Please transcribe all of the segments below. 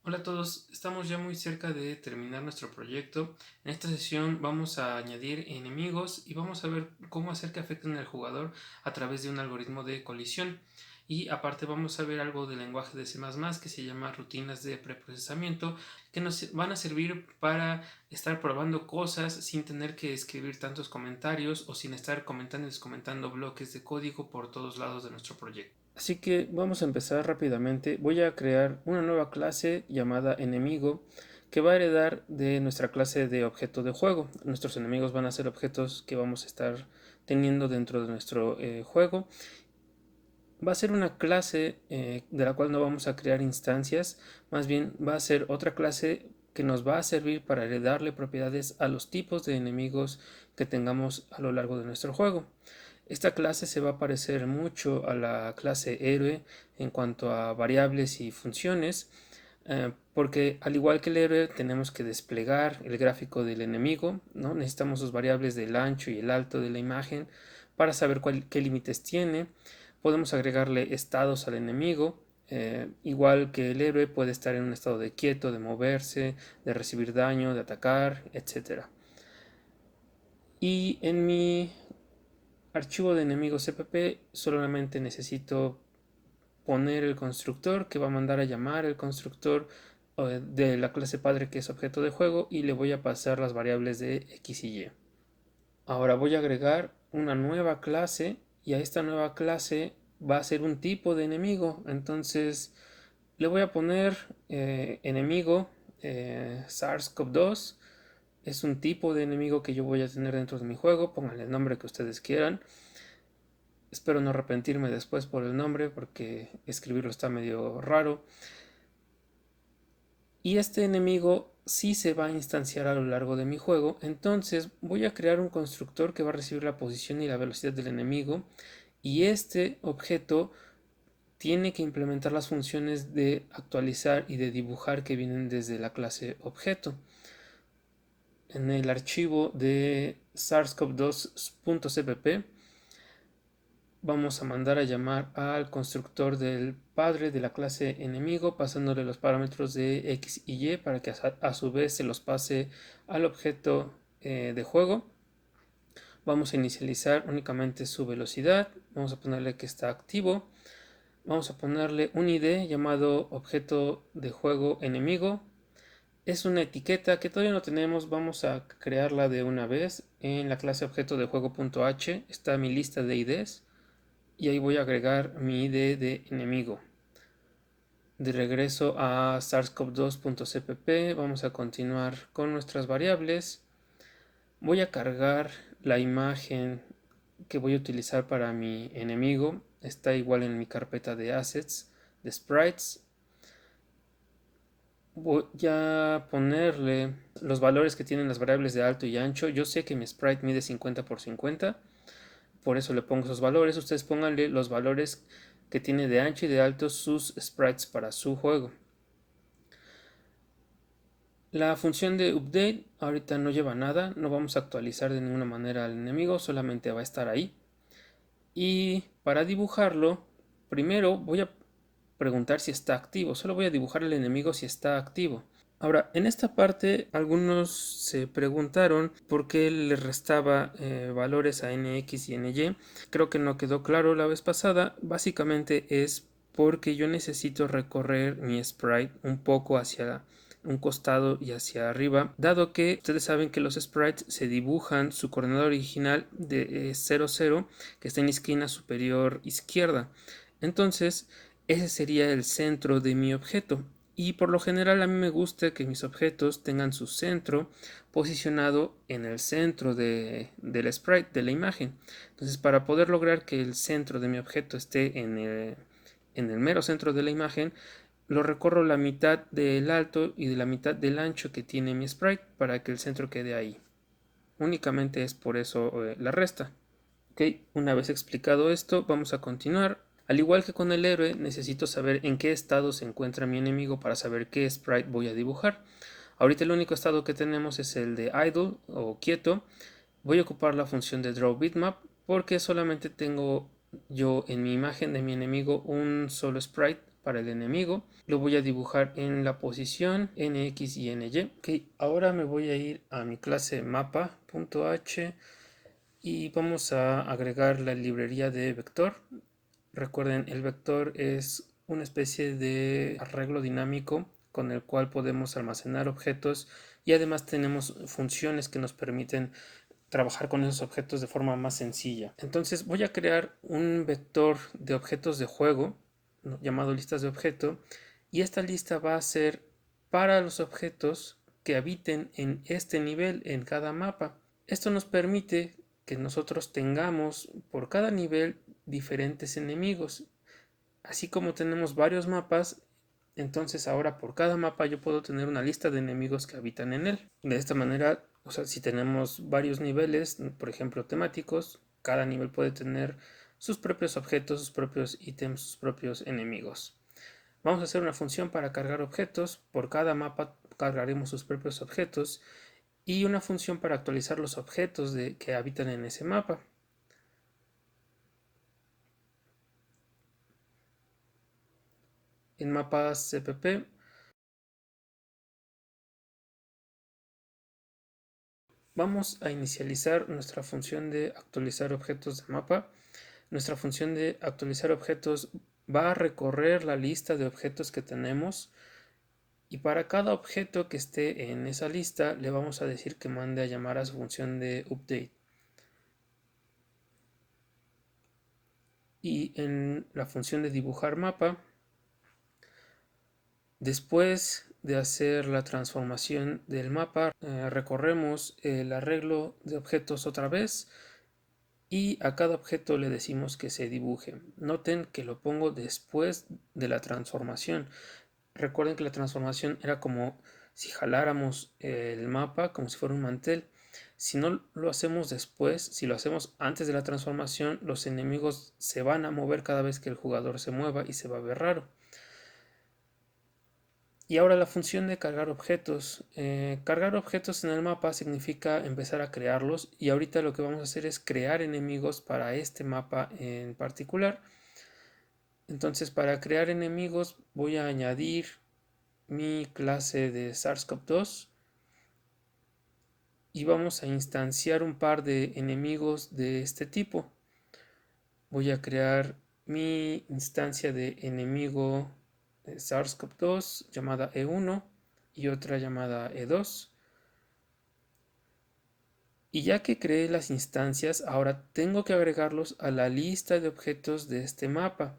Hola a todos, estamos ya muy cerca de terminar nuestro proyecto. En esta sesión vamos a añadir enemigos y vamos a ver cómo hacer que afecten al jugador a través de un algoritmo de colisión. Y aparte vamos a ver algo del lenguaje de C++ que se llama rutinas de preprocesamiento, que nos van a servir para estar probando cosas sin tener que escribir tantos comentarios o sin estar comentando y descomentando bloques de código por todos lados de nuestro proyecto. Así que vamos a empezar rápidamente. Voy a crear una nueva clase llamada enemigo que va a heredar de nuestra clase de objeto de juego. Nuestros enemigos van a ser objetos que vamos a estar teniendo dentro de nuestro juego. Va a ser una clase de la cual no vamos a crear instancias, más bien va a ser otra clase que nos va a servir para heredarle propiedades a los tipos de enemigos que tengamos a lo largo de nuestro juego. Esta clase se va a parecer mucho a la clase héroe en cuanto a variables y funciones, porque al igual que el héroe tenemos que desplegar el gráfico del enemigo, ¿no? Necesitamos sus variables del ancho y el alto de la imagen para saber qué límites tiene. Podemos agregarle estados al enemigo, igual que el héroe puede estar en un estado de quieto, de moverse, de recibir daño, de atacar, etc. Y en mi archivo de enemigos cpp solamente necesito poner el constructor que va a mandar a llamar el constructor de la clase padre que es objeto de juego y le voy a pasar las variables de x y y. Ahora voy a agregar una nueva clase y a esta nueva clase va a ser un tipo de enemigo. Entonces le voy a poner enemigo SARS-CoV-2. Es un tipo de enemigo que yo voy a tener dentro de mi juego. Pónganle el nombre que ustedes quieran. Espero no arrepentirme después por el nombre porque escribirlo está medio raro. Y este enemigo sí se va a instanciar a lo largo de mi juego. Entonces voy a crear un constructor que va a recibir la posición y la velocidad del enemigo. Y este objeto tiene que implementar las funciones de actualizar y de dibujar que vienen desde la clase objeto. En el archivo de SARS-CoV-2.cpp vamos a mandar a llamar al constructor del padre de la clase enemigo pasándole los parámetros de x y y para que a su vez se los pase al objeto de juego. Vamos a inicializar únicamente su velocidad, vamos a ponerle que está activo, vamos a ponerle un id llamado objeto de juego enemigo. Es una etiqueta que todavía no tenemos, vamos a crearla de una vez. En la clase objeto de juego.h está mi lista de IDs y ahí voy a agregar mi ID de enemigo. De regreso a SARS-CoV-2.cpp vamos a continuar con nuestras variables. Voy a cargar la imagen que voy a utilizar para mi enemigo. Está igual en mi carpeta de assets, de sprites. Voy a ponerle los valores que tienen las variables de alto y ancho. Yo sé que mi sprite mide 50 por 50, por eso le pongo esos valores. Ustedes pónganle los valores que tiene de ancho y de alto sus sprites para su juego. La función de update ahorita no lleva nada, no vamos a actualizar de ninguna manera al enemigo, solamente va a estar ahí. Y para dibujarlo, primero voy a preguntar si está activo, solo voy a dibujar el enemigo si está activo. Ahora, en esta parte algunos se preguntaron por qué le restaba valores a nx y ny. Creo que no quedó claro la vez pasada. Básicamente es porque yo necesito recorrer mi sprite un poco hacia un costado y hacia arriba, dado que ustedes saben que los sprites se dibujan su coordenada original de 0, 0, que está en la esquina superior izquierda. Entonces, ese sería el centro de mi objeto. Y por lo general a mí me gusta que mis objetos tengan su centro posicionado en el centro del sprite, de la imagen. Entonces, para poder lograr que el centro de mi objeto esté en el mero centro de la imagen, lo recorro la mitad del alto y de la mitad del ancho que tiene mi sprite para que el centro quede ahí. Únicamente es por eso la resta. Ok, una vez explicado esto, vamos a continuar. Al igual que con el héroe, necesito saber en qué estado se encuentra mi enemigo para saber qué sprite voy a dibujar. Ahorita el único estado que tenemos es el de idle o quieto. Voy a ocupar la función de draw bitmap porque solamente tengo yo en mi imagen de mi enemigo un solo sprite para el enemigo. Lo voy a dibujar en la posición nx y ny. Ok, ahora me voy a ir a mi clase mapa.h y vamos a agregar la librería de vector. Recuerden, el vector es una especie de arreglo dinámico con el cual podemos almacenar objetos y además tenemos funciones que nos permiten trabajar con esos objetos de forma más sencilla. Entonces voy a crear un vector de objetos de juego, ¿no?, llamado listas de objeto, y esta lista va a ser para los objetos que habiten en este nivel en cada mapa. Esto nos permite que nosotros tengamos por cada nivel diferentes enemigos. Así como tenemos varios mapas, entonces ahora por cada mapa yo puedo tener una lista de enemigos que habitan en él. De esta manera, o sea, si tenemos varios niveles, por ejemplo temáticos, cada nivel puede tener sus propios objetos, sus propios ítems, sus propios enemigos. Vamos a hacer una función para cargar objetos. Por cada mapa cargaremos sus propios objetos y una función para actualizar los objetos que habitan en ese mapa. En mapas cpp vamos a inicializar nuestra función de actualizar objetos de mapa. Nuestra función de actualizar objetos va a recorrer la lista de objetos que tenemos y para cada objeto que esté en esa lista le vamos a decir que mande a llamar a su función de update. Y en la función de dibujar mapa, después de hacer la transformación del mapa, recorremos el arreglo de objetos otra vez y a cada objeto le decimos que se dibuje. Noten que lo pongo después de la transformación. Recuerden que la transformación era como si jaláramos el mapa como si fuera un mantel. Si no lo hacemos después, si lo hacemos antes de la transformación, los enemigos se van a mover cada vez que el jugador se mueva y se va a ver raro. Y ahora la función de cargar objetos. Cargar objetos en el mapa significa empezar a crearlos y ahorita lo que vamos a hacer es crear enemigos para este mapa en particular. Entonces para crear enemigos voy a añadir mi clase de SARS-CoV-2 y vamos a instanciar un par de enemigos de este tipo. Voy a crear mi instancia de enemigo SARS-CoV-2 llamada E1 y otra llamada E2. Y ya que creé las instancias, ahora tengo que agregarlos a la lista de objetos de este mapa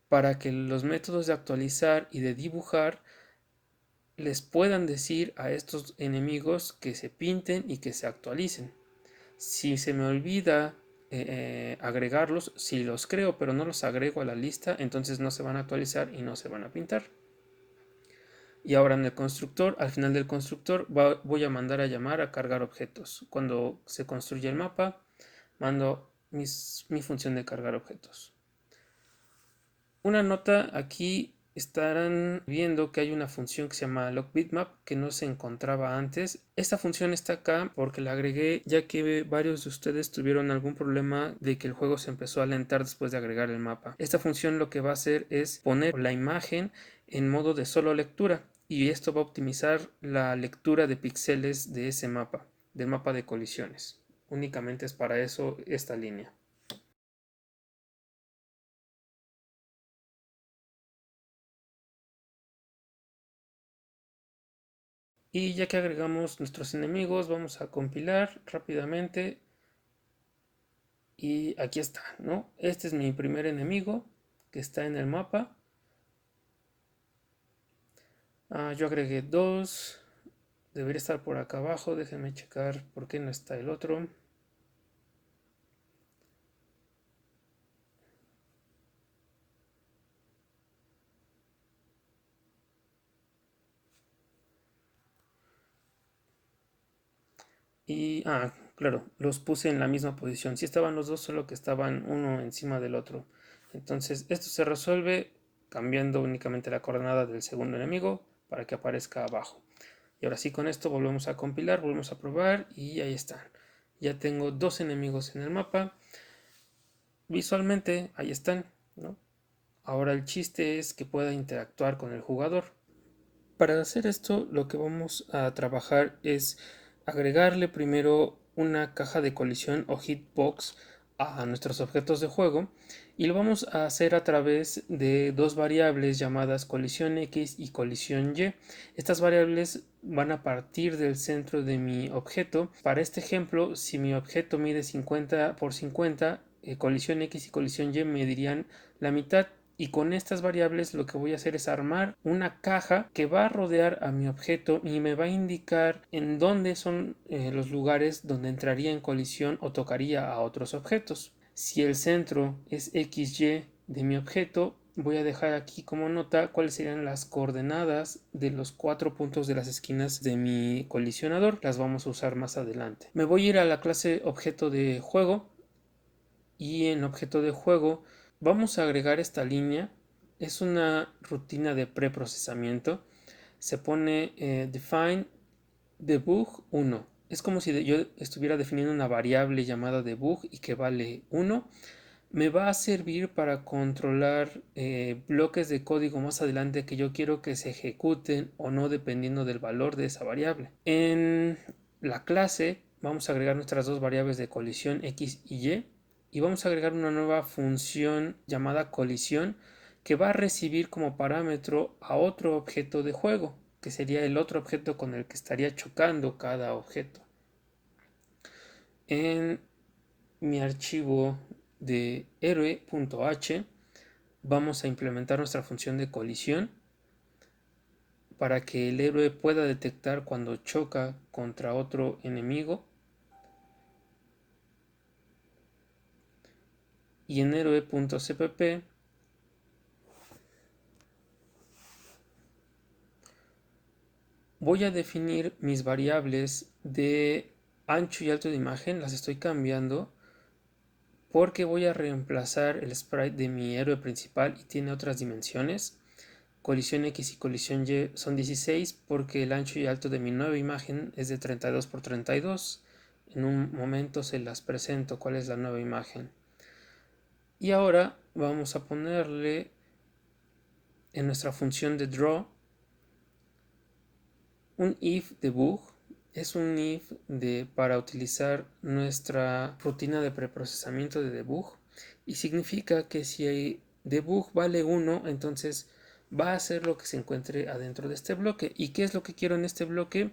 para que los métodos de actualizar y de dibujar les puedan decir a estos enemigos que se pinten y que se actualicen. Si se me olvida agregarlos, si los creo pero no los agrego a la lista, entonces no se van a actualizar y no se van a pintar. Y ahora en el constructor, al final del constructor, voy a mandar a llamar a cargar objetos. Cuando se construye el mapa, mando mi función de cargar objetos. Una nota, aquí estarán viendo que hay una función que se llama lockBitmap que no se encontraba antes. Esta función está acá porque la agregué ya que varios de ustedes tuvieron algún problema de que el juego se empezó a alentar después de agregar el mapa. Esta función lo que va a hacer es poner la imagen en modo de solo lectura y esto va a optimizar la lectura de píxeles de ese mapa, del mapa de colisiones. Únicamente es para eso esta línea. Y ya que agregamos nuestros enemigos, vamos a compilar rápidamente. Y aquí está, ¿no? Este es mi primer enemigo que está en el mapa. Yo agregué dos. Debería estar por acá abajo. Déjenme checar por qué no está el otro. Y, claro, los puse en la misma posición. Sí estaban los dos, solo que estaban uno encima del otro. Entonces, esto se resuelve cambiando únicamente la coordenada del segundo enemigo para que aparezca abajo. Y ahora sí, con esto volvemos a compilar, volvemos a probar y ahí están. Ya tengo dos enemigos en el mapa. Visualmente, ahí están, ¿no? Ahora el chiste es que pueda interactuar con el jugador. Para hacer esto, lo que vamos a trabajar es agregarle primero una caja de colisión o hitbox a nuestros objetos de juego, y lo vamos a hacer a través de dos variables llamadas colisión X y colisión Y. Estas variables van a partir del centro de mi objeto. Para este ejemplo, si mi objeto mide 50 por 50, colisión X y colisión Y medirían la mitad. Y con estas variables lo que voy a hacer es armar una caja que va a rodear a mi objeto y me va a indicar en dónde son los lugares donde entraría en colisión o tocaría a otros objetos. Si el centro es XY de mi objeto, voy a dejar aquí como nota cuáles serían las coordenadas de los 4 puntos de las esquinas de mi colisionador. Las vamos a usar más adelante. Me voy a ir a la clase objeto de juego, y en objeto de juego vamos a agregar esta línea. Es una rutina de preprocesamiento. Se pone define debug 1. Es como si yo estuviera definiendo una variable llamada debug y que vale 1. Me va a servir para controlar bloques de código más adelante que yo quiero que se ejecuten o no dependiendo del valor de esa variable. En la clase vamos a agregar nuestras dos variables de colisión X y Y, y vamos a agregar una nueva función llamada colisión que va a recibir como parámetro a otro objeto de juego, que sería el otro objeto con el que estaría chocando cada objeto. En mi archivo de héroe.h vamos a implementar nuestra función de colisión para que el héroe pueda detectar cuando choca contra otro enemigo. Y en héroe.cpp voy a definir mis variables de ancho y alto de imagen. Las estoy cambiando porque voy a reemplazar el sprite de mi héroe principal y tiene otras dimensiones. Colisión X y colisión Y son 16 porque el ancho y alto de mi nueva imagen es de 32 por 32. En un momento se las presento cuál es la nueva imagen. Y ahora vamos a ponerle en nuestra función de draw un if debug. Es un if para utilizar nuestra rutina de preprocesamiento de debug, y significa que si debug vale 1, entonces va a hacer lo que se encuentre adentro de este bloque. ¿Y qué es lo que quiero en este bloque?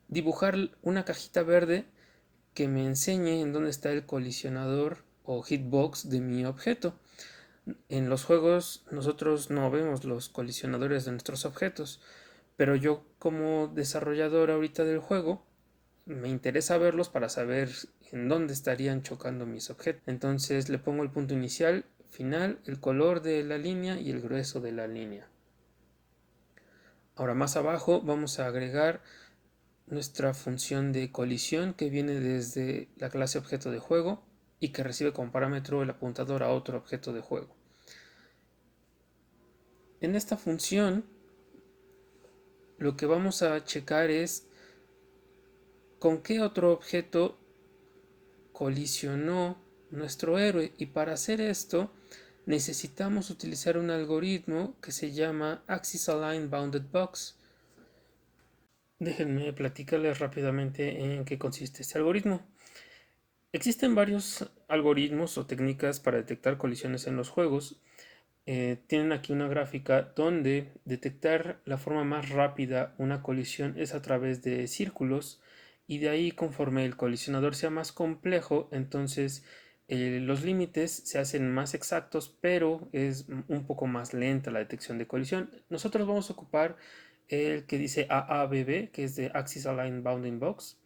Dibujar una cajita verde que me enseñe en dónde está el colisionador o hitbox de mi objeto. En los juegos nosotros no vemos los colisionadores de nuestros objetos, pero yo como desarrollador ahorita del juego me interesa verlos para saber en dónde estarían chocando mis objetos. Entonces le pongo el punto inicial, final, el color de la línea y el grueso de la línea. Ahora más abajo vamos a agregar nuestra función de colisión que viene desde la clase objeto de juego y que recibe como parámetro el apuntador a otro objeto de juego. En esta función lo que vamos a checar es con qué otro objeto colisionó nuestro héroe, y para hacer esto necesitamos utilizar un algoritmo que se llama Axis Align Bounded Box. Déjenme platicarles rápidamente en qué consiste este algoritmo. Existen varios algoritmos o técnicas para detectar colisiones en los juegos. Tienen aquí una gráfica donde detectar la forma más rápida una colisión es a través de círculos, y de ahí conforme el colisionador sea más complejo, entonces los límites se hacen más exactos, pero es un poco más lenta la detección de colisión. Nosotros vamos a ocupar el que dice AABB, que es de Axis Align Bounding Box,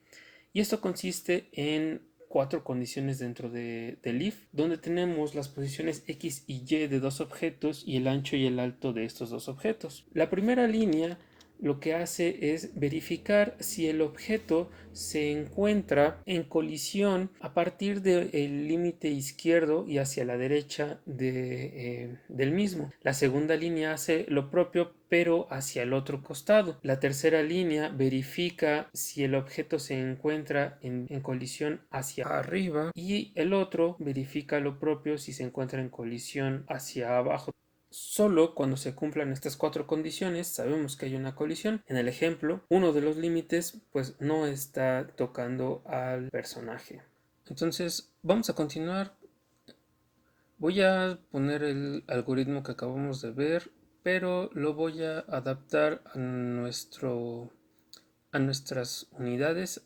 y esto consiste en 4 condiciones dentro del if, donde tenemos las posiciones X y Y de dos objetos y el ancho y el alto de estos dos objetos. La primera línea lo que hace es verificar si el objeto se encuentra en colisión a partir del límite izquierdo y hacia la derecha del mismo. La segunda línea hace lo propio pero hacia el otro costado. La tercera línea verifica si el objeto se encuentra en colisión hacia arriba, y el otro verifica lo propio si se encuentra en colisión hacia abajo. Solo cuando se cumplan estas cuatro condiciones sabemos que hay una colisión. En el ejemplo, uno de los límites pues no está tocando al personaje. Entonces vamos a continuar. Voy a poner el algoritmo que acabamos de ver, pero lo voy a adaptar a nuestras unidades,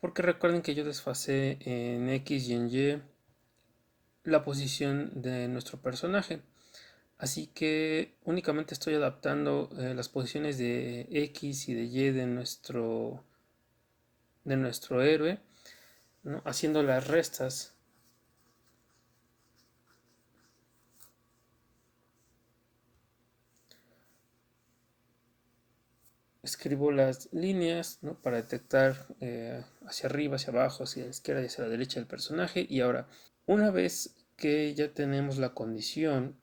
porque recuerden que yo desfasé en X y en Y la posición de nuestro personaje. Así que únicamente estoy adaptando las posiciones de X y de Y de nuestro héroe, ¿no? Haciendo las restas. Escribo las líneas, ¿no? Para detectar hacia arriba, hacia abajo, hacia la izquierda y hacia la derecha del personaje. Y ahora, una vez que ya tenemos la condición,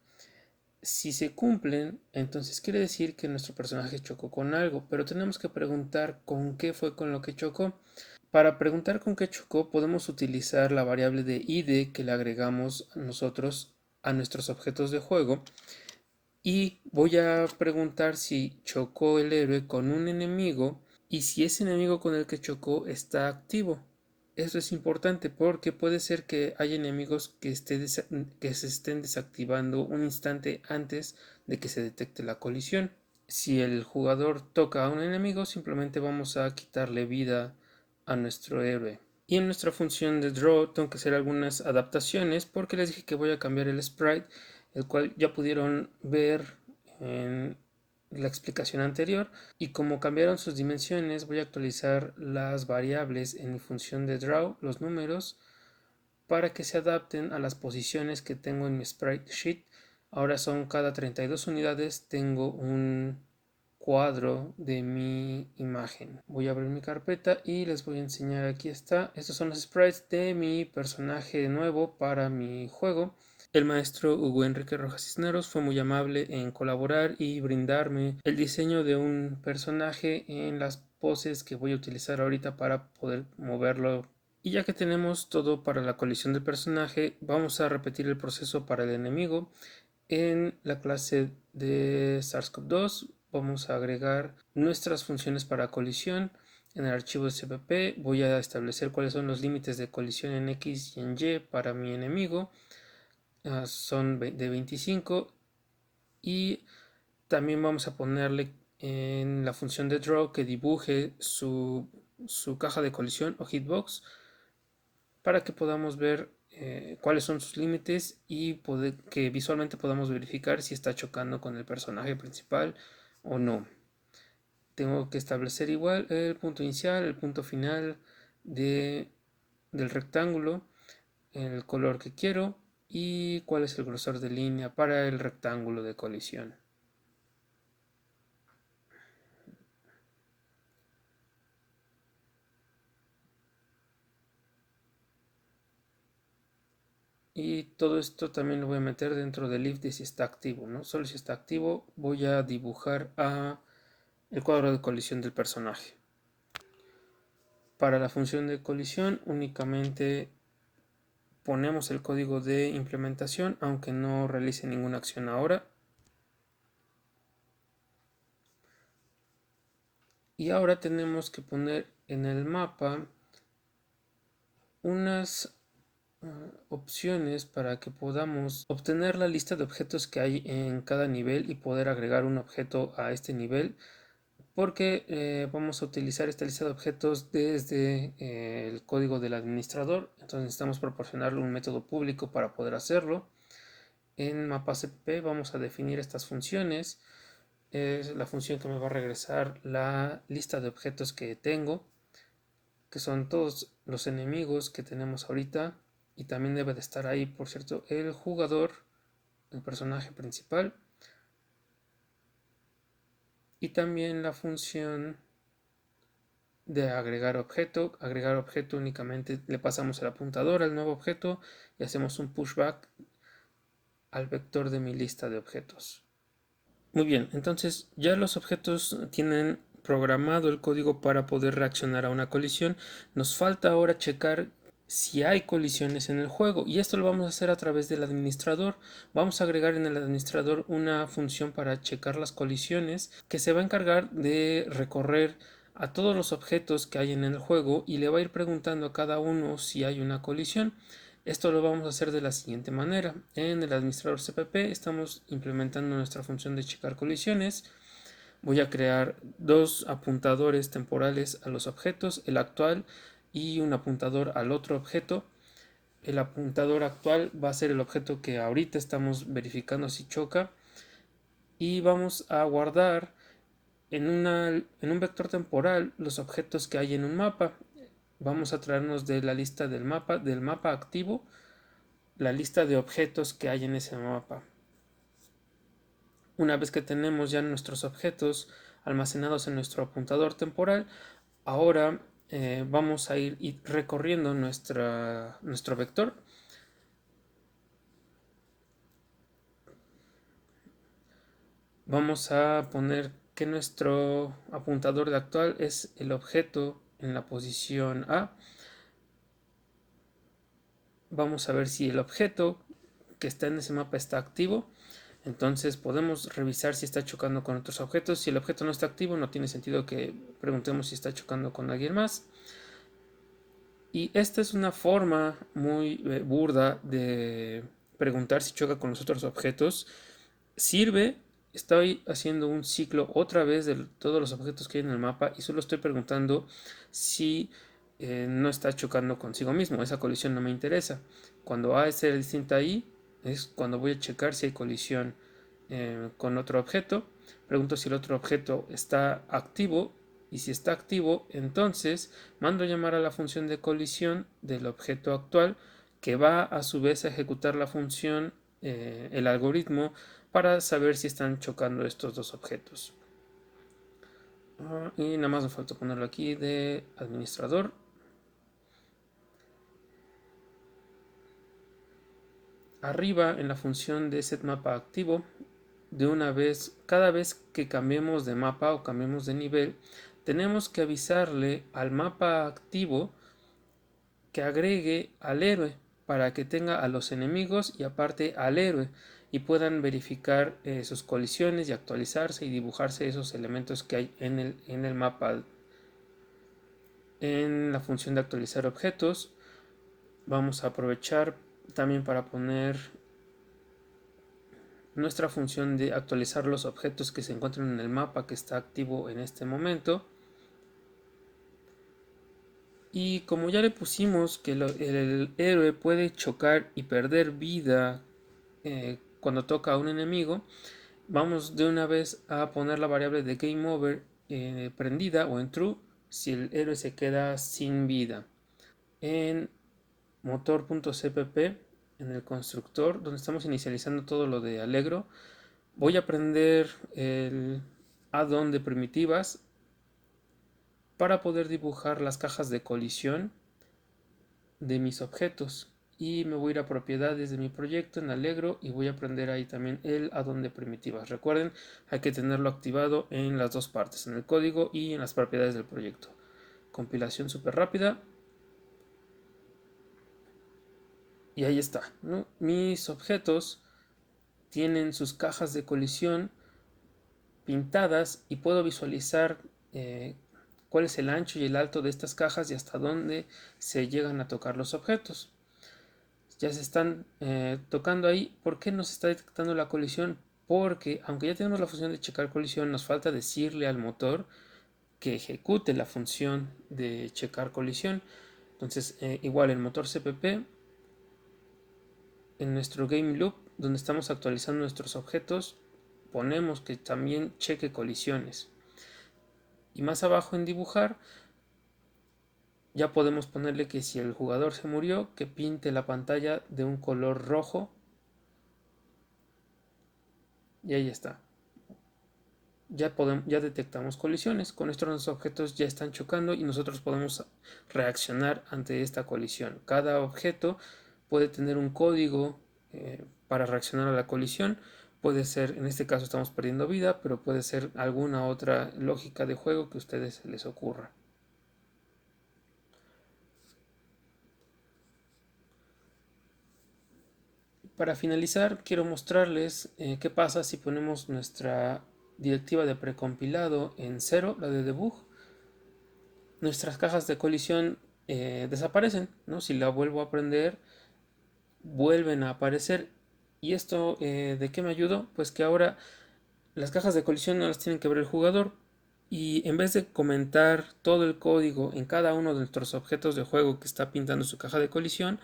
si se cumplen, entonces quiere decir que nuestro personaje chocó con algo, pero tenemos que preguntar con qué fue con lo que chocó. Para preguntar con qué chocó, podemos utilizar la variable de id que le agregamos nosotros a nuestros objetos de juego. Y voy a preguntar si chocó el héroe con un enemigo y si ese enemigo con el que chocó está activo. Eso es importante porque puede ser que haya enemigos que se estén desactivando un instante antes de que se detecte la colisión. Si el jugador toca a un enemigo, simplemente vamos a quitarle vida a nuestro héroe. Y en nuestra función de draw tengo que hacer algunas adaptaciones porque les dije que voy a cambiar el sprite, el cual ya pudieron ver en la explicación anterior. Y como cambiaron sus dimensiones, voy a actualizar las variables en mi función de draw, los números, para que se adapten a las posiciones que tengo en mi sprite sheet. Ahora son cada 32 unidades tengo un cuadro de mi imagen. Voy a abrir mi carpeta y les voy a enseñar, aquí está. Estos son los sprites de mi personaje nuevo para mi juego. El maestro Hugo Enrique Rojas Cisneros fue muy amable en colaborar y brindarme el diseño de un personaje en las poses que voy a utilizar ahorita para poder moverlo. Y ya que tenemos todo para la colisión del personaje, vamos a repetir el proceso para el enemigo. En la clase de SARS-CoV-2 vamos a agregar nuestras funciones para colisión. En el archivo SPP voy a establecer cuáles son los límites de colisión en X y en Y para mi enemigo. Son de 25 y también vamos a ponerle en la función de draw que dibuje su caja de colisión o hitbox para que podamos ver cuáles son sus límites y que visualmente podamos verificar si está chocando con el personaje principal o no. Tengo que establecer igual el punto inicial, el punto final del rectángulo, el color que quiero y cuál es el grosor de línea para el rectángulo de colisión. Y todo esto también lo voy a meter dentro del if de si está activo, ¿no? Solo si está activo voy a dibujar el cuadro de colisión del personaje. Para la función de colisión únicamente ponemos el código de implementación, aunque no realice ninguna acción ahora. Y ahora tenemos que poner en el mapa unas opciones para que podamos obtener la lista de objetos que hay en cada nivel y poder agregar un objeto a este nivel, porque vamos a utilizar esta lista de objetos desde el código del administrador. Entonces necesitamos proporcionarle un método público para poder hacerlo. En mapacpp vamos a definir estas funciones. Es la función que me va a regresar la lista de objetos que tengo, que son todos los enemigos que tenemos ahorita, y también debe de estar ahí, por cierto, el jugador, el personaje principal, y también la función de agregar objeto. Agregar objeto únicamente le pasamos el apuntador al nuevo objeto y hacemos un pushback al vector de mi lista de objetos. Muy bien, entonces ya los objetos tienen programado el código para poder reaccionar a una colisión. Nos falta ahora checar si hay colisiones en el juego, y esto lo vamos a hacer a través del administrador. Vamos a agregar en el administrador una función para checar las colisiones que se va a encargar de recorrer a todos los objetos que hay en el juego y le va a ir preguntando a cada uno si hay una colisión. Esto lo vamos a hacer de la siguiente manera. En el administrador CPP estamos implementando nuestra función de checar colisiones. Voy a crear dos apuntadores temporales a los objetos, el actual y un apuntador al otro objeto. El apuntador actual va a ser el objeto que ahorita estamos verificando si choca, y vamos a guardar en un vector temporal los objetos que hay en un mapa. Vamos a traernos de la lista del mapa activo, la lista de objetos que hay en ese mapa. Una vez que tenemos ya nuestros objetos almacenados en nuestro apuntador temporal, ahora vamos a ir recorriendo nuestro vector. Vamos a poner que nuestro apuntador de actual es el objeto en la posición A. Vamos a ver si el objeto que está en ese mapa está activo. Entonces podemos revisar si está chocando con otros objetos. Si el objeto no está activo, no tiene sentido que preguntemos si está chocando con alguien más. Y esta es una forma muy burda de preguntar si choca con los otros objetos. Sirve, estoy haciendo un ciclo otra vez de todos los objetos que hay en el mapa y solo estoy preguntando si no está chocando consigo mismo. Esa colisión no me interesa. Cuando A es distinta a I, es cuando voy a checar si hay colisión con otro objeto. Pregunto si el otro objeto está activo, y si está activo, entonces mando a llamar a la función de colisión del objeto actual, que va a su vez a ejecutar la función, el algoritmo, para saber si están chocando estos dos objetos. Y nada más me falta ponerlo aquí de administrador. Arriba en la función de setMapa activo, de una vez, cada vez que cambiemos de mapa o cambiemos de nivel, tenemos que avisarle al mapa activo que agregue al héroe para que tenga a los enemigos y aparte al héroe, y puedan verificar sus colisiones y actualizarse y dibujarse esos elementos que hay en el mapa. En la función de actualizar objetos vamos a aprovechar también para poner nuestra función de actualizar los objetos que se encuentran en el mapa que está activo en este momento. Y como ya le pusimos que el héroe puede chocar y perder vida cuando toca a un enemigo, vamos de una vez a poner la variable de game over prendida o en true si el héroe se queda sin vida. En motor.cpp, en el constructor donde estamos inicializando todo lo de Allegro, voy a prender el add-on de primitivas para poder dibujar las cajas de colisión de mis objetos, y me voy a ir a propiedades de mi proyecto en Allegro y voy a prender ahí también el add-on de primitivas. Recuerden, hay que tenerlo activado en las dos partes, en el código y en las propiedades del proyecto. Compilación súper rápida y ahí está, ¿no? Mis objetos tienen sus cajas de colisión pintadas y puedo visualizar cuál es el ancho y el alto de estas cajas y hasta dónde se llegan a tocar los objetos. Ya se están tocando ahí. ¿Por qué no se está detectando la colisión? Porque aunque ya tenemos la función de checar colisión, nos falta decirle al motor que ejecute la función de checar colisión. Entonces igual el motor CPP, en nuestro game loop donde estamos actualizando nuestros objetos, ponemos que también cheque colisiones. Y más abajo en dibujar ya podemos ponerle que si el jugador se murió, que pinte la pantalla de un color rojo. Y ahí está. Ya detectamos colisiones. Con esto los objetos ya están chocando y nosotros podemos reaccionar ante esta colisión. Cada objeto puede tener un código para reaccionar a la colisión. Puede ser, en este caso estamos perdiendo vida, pero puede ser alguna otra lógica de juego que a ustedes les ocurra. Para finalizar, quiero mostrarles qué pasa si ponemos nuestra directiva de precompilado en 0, la de debug. Nuestras cajas de colisión desaparecen, ¿no? Si la vuelvo a prender, vuelven a aparecer. ¿Y esto de qué me ayudó? Pues que ahora las cajas de colisión no las tiene que ver el jugador. Y en vez de comentar todo el código en cada uno de nuestros objetos de juego que está pintando su caja de colisión,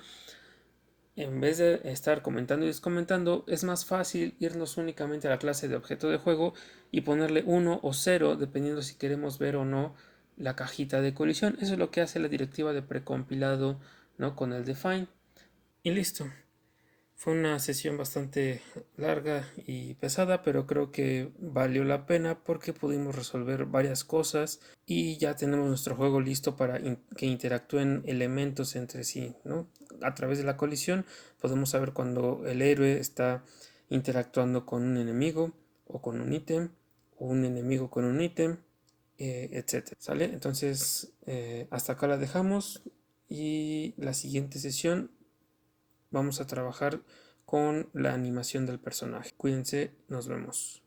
en vez de estar comentando y descomentando, es más fácil irnos únicamente a la clase de objeto de juego y ponerle 1 o 0, dependiendo si queremos ver o no la cajita de colisión. Eso es lo que hace la directiva de precompilado, ¿no? Con el define. Y listo. Fue una sesión bastante larga y pesada, pero creo que valió la pena porque pudimos resolver varias cosas y ya tenemos nuestro juego listo para que interactúen elementos entre sí, ¿no? A través de la colisión podemos saber cuando el héroe está interactuando con un enemigo o con un ítem, o un enemigo con un ítem, etcétera. ¿Sale? Entonces, hasta acá la dejamos y la siguiente sesión vamos a trabajar con la animación del personaje. Cuídense, nos vemos.